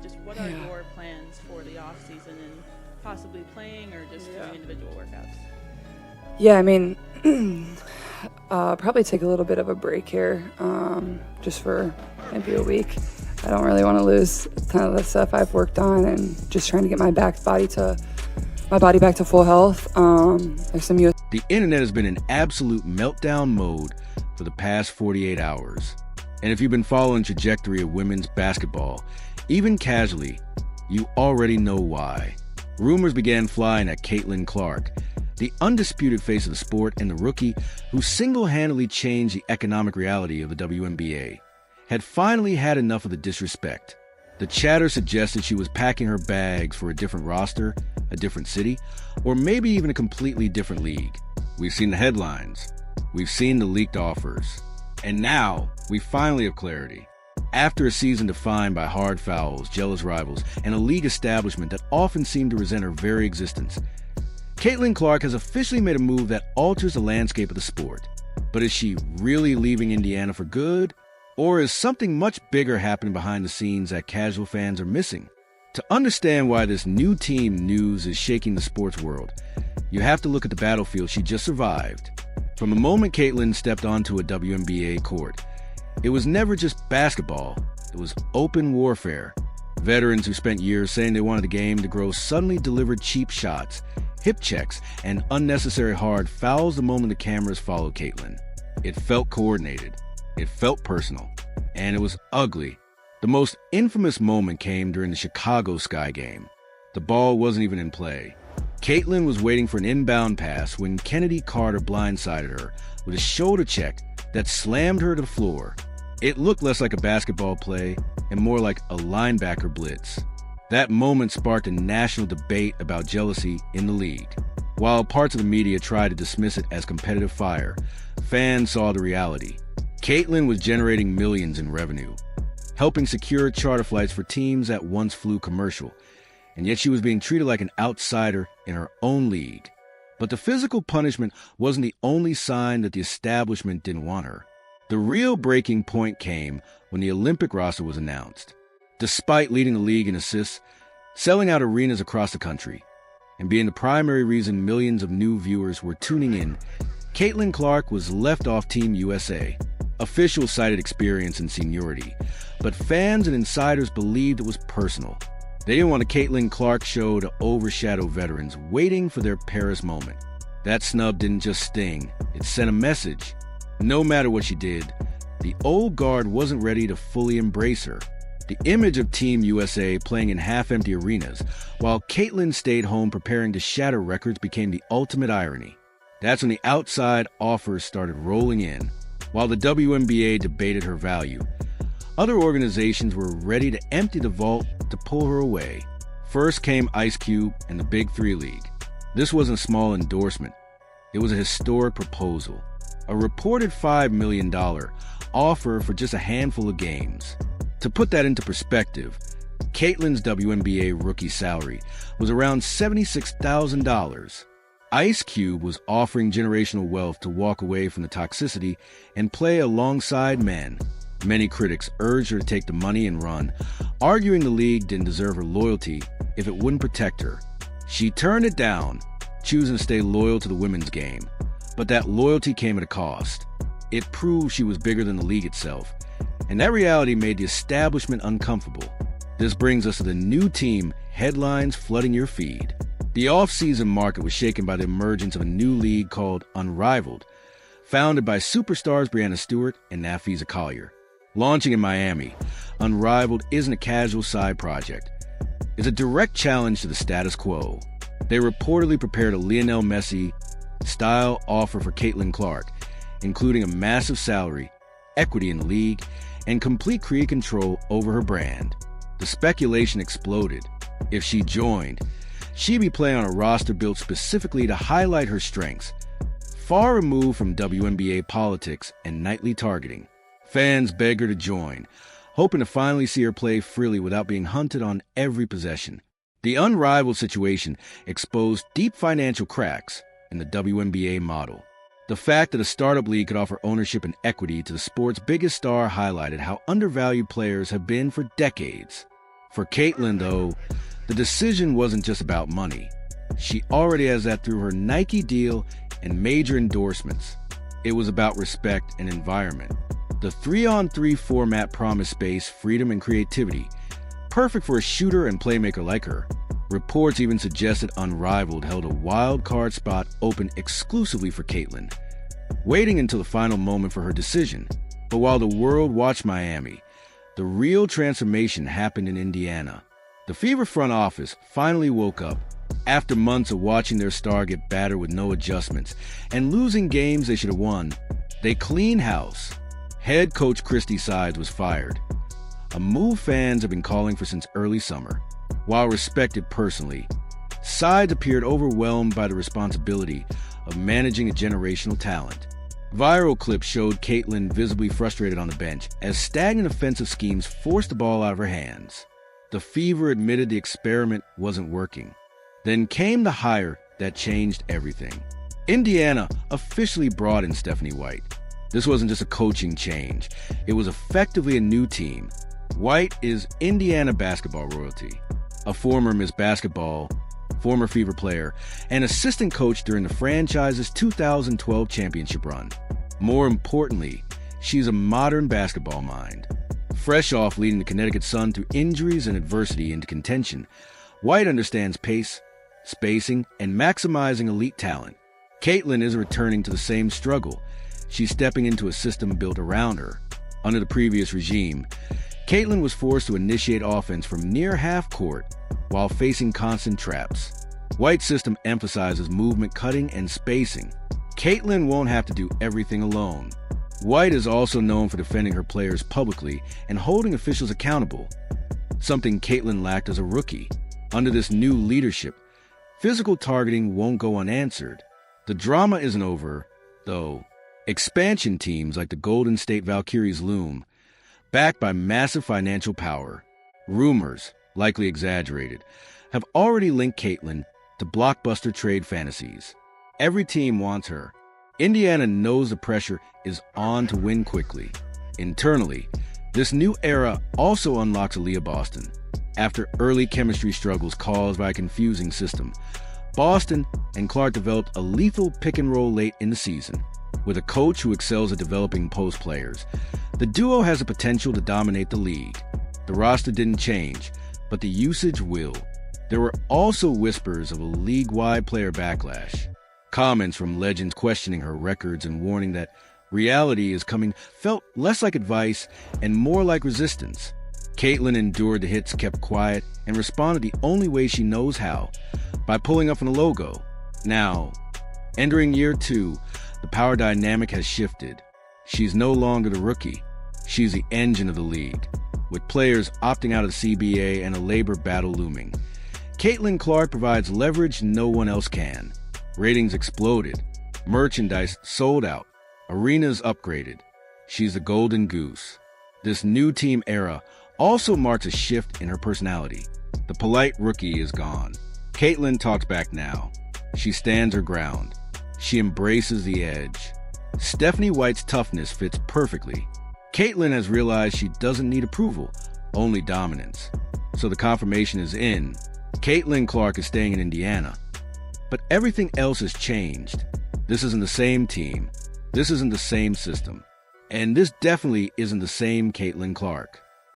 just what are your plans for the off season and possibly playing or just doing individual workouts? Yeah, I mean, probably take a little bit of a break here, just for maybe a week. I don't really want to lose a ton of the stuff I've worked on, and just trying to get my body back to full health. There's some The internet has been in absolute meltdown mode for the past 48 hours. And if you've been following the trajectory of women's basketball, even casually, you already know why. Rumors began flying at Caitlin Clark, the undisputed face of the sport and the rookie who single-handedly changed the economic reality of the WNBA, had finally had enough of the disrespect. The chatter suggested she was packing her bags for a different roster, a different city, or maybe even a completely different league. We've seen the headlines. We've seen the leaked offers. And now, we finally have clarity. After a season defined by hard fouls, jealous rivals, and a league establishment that often seemed to resent her very existence, Caitlin Clark has officially made a move that alters the landscape of the sport. But is she really leaving Indiana for good? Or is something much bigger happening behind the scenes that casual fans are missing? To understand why this new team news is shaking the sports world, you have to look at the battlefield she just survived. From the moment Caitlin stepped onto a WNBA court, it was never just basketball, it was open warfare. Veterans who spent years saying they wanted the game to grow suddenly delivered cheap shots, hip checks, and unnecessary hard fouls the moment the cameras followed Caitlin. It felt coordinated, it felt personal, and it was ugly. The most infamous moment came during the Chicago Sky game. The ball wasn't even in play. Caitlin was waiting for an inbound pass when Kennedy Carter blindsided her with a shoulder check that slammed her to the floor. It looked less like a basketball play and more like a linebacker blitz. That moment sparked a national debate about jealousy in the league. While parts of the media tried to dismiss it as competitive fire, fans saw the reality. Caitlin was generating millions in revenue, helping secure charter flights for teams that once flew commercial, and yet she was being treated like an outsider in her own league. But the physical punishment wasn't the only sign that the establishment didn't want her. The real breaking point came when the Olympic roster was announced. Despite leading the league in assists, selling out arenas across the country, and being the primary reason millions of new viewers were tuning in, Caitlin Clark was left off Team USA. Officials cited experience and seniority, but fans and insiders believed it was personal. They didn't want a Caitlin Clark show to overshadow veterans waiting for their Paris moment. That snub didn't just sting, it sent a message. No matter what she did, the old guard wasn't ready to fully embrace her. The image of Team USA playing in half-empty arenas, while Caitlin stayed home preparing to shatter records, became the ultimate irony. That's when the outside offers started rolling in. While the WNBA debated her value, other organizations were ready to empty the vault to pull her away. First came Ice Cube and the Big Three League. This wasn't a small endorsement. It was a historic proposal. A reported $5 million offer for just a handful of games. To put that into perspective, Caitlin's WNBA rookie salary was around $76,000. Ice Cube was offering generational wealth to walk away from the toxicity and play alongside men. Many critics urged her to take the money and run, arguing the league didn't deserve her loyalty if it wouldn't protect her. She turned it down, choosing to stay loyal to the women's game. But that loyalty came at a cost. It proved she was bigger than the league itself, and that reality made the establishment uncomfortable. This brings us to the new team headlines flooding your feed. The off-season market was shaken by the emergence of a new league called Unrivaled, founded by superstars Breanna Stewart and Nafisa Collier. Launching in Miami, Unrivaled isn't a casual side project. It's a direct challenge to the status quo. They reportedly prepared a Lionel Messi-style offer for Caitlin Clark, including a massive salary, equity in the league, and complete creative control over her brand. The speculation exploded. If she joined, she'd be playing on a roster built specifically to highlight her strengths, far removed from WNBA politics and nightly targeting. Fans begged her to join, hoping to finally see her play freely without being hunted on every possession. The Unrivaled situation exposed deep financial cracks in the WNBA model. The fact that a startup league could offer ownership and equity to the sport's biggest star highlighted how undervalued players have been for decades. For Caitlin, though, the decision wasn't just about money. She already has that through her Nike deal and major endorsements. It was about respect and environment. The 3-on-3 format promised space, freedom, and creativity, perfect for a shooter and playmaker like her. Reports even suggested Unrivaled held a wild card spot open exclusively for Caitlin, waiting until the final moment for her decision. But while the world watched Miami, the real transformation happened in Indiana. The Fever front office finally woke up after months of watching their star get battered with no adjustments and losing games they should have won. They cleaned house. Head coach Christy Sides was fired, a move fans have been calling for since early summer. While respected personally, Sides appeared overwhelmed by the responsibility of managing a generational talent. Viral clips showed Caitlin visibly frustrated on the bench as stagnant offensive schemes forced the ball out of her hands. The Fever admitted the experiment wasn't working. Then came the hire that changed everything. Indiana officially brought in Stephanie White. This wasn't just a coaching change. It was effectively a new team. White is Indiana basketball royalty, a former Miss Basketball, former Fever player, and assistant coach during the franchise's 2012 championship run. More importantly, she's a modern basketball mind. Fresh off leading the Connecticut Sun through injuries and adversity into contention, White understands pace, spacing, and maximizing elite talent. Caitlin is returning to the same struggle. She's stepping into a system built around her. Under the previous regime, Caitlin was forced to initiate offense from near half court while facing constant traps. White's system emphasizes movement, cutting, and spacing. Caitlin won't have to do everything alone. White is also known for defending her players publicly and holding officials accountable, something Caitlin lacked as a rookie. Under this new leadership, physical targeting won't go unanswered. The drama isn't over, though. Expansion teams like the Golden State Valkyries loom, backed by massive financial power. Rumors, likely exaggerated, have already linked Caitlin to blockbuster trade fantasies. Every team wants her. Indiana knows the pressure is on to win quickly. Internally, this new era also unlocks Aaliyah Boston. After early chemistry struggles caused by a confusing system, Boston and Clark developed a lethal pick and roll late in the season. With a coach who excels at developing post players, the duo has the potential to dominate the league. The roster didn't change, but the usage will. There were also whispers of a league-wide player backlash. Comments from legends questioning her records and warning that reality is coming felt less like advice and more like resistance. Caitlin endured the hits, kept quiet, and responded the only way she knows how, by pulling up on the logo. Now, entering year 2, the power dynamic has shifted. She's no longer the rookie. She's the engine of the league, with players opting out of the CBA and a labor battle looming. Caitlin Clark provides leverage no one else can. Ratings exploded. Merchandise sold out. Arenas upgraded. She's the golden goose. This new team era also marks a shift in her personality. The polite rookie is gone. Caitlin talks back now. She stands her ground. She embraces the edge. Stephanie White's toughness fits perfectly. Caitlin has realized she doesn't need approval, only dominance. So the confirmation is in. Caitlin Clark is staying in Indiana. But everything else has changed. This isn't the same team. This isn't the same system. And this definitely isn't the same Caitlin Clark.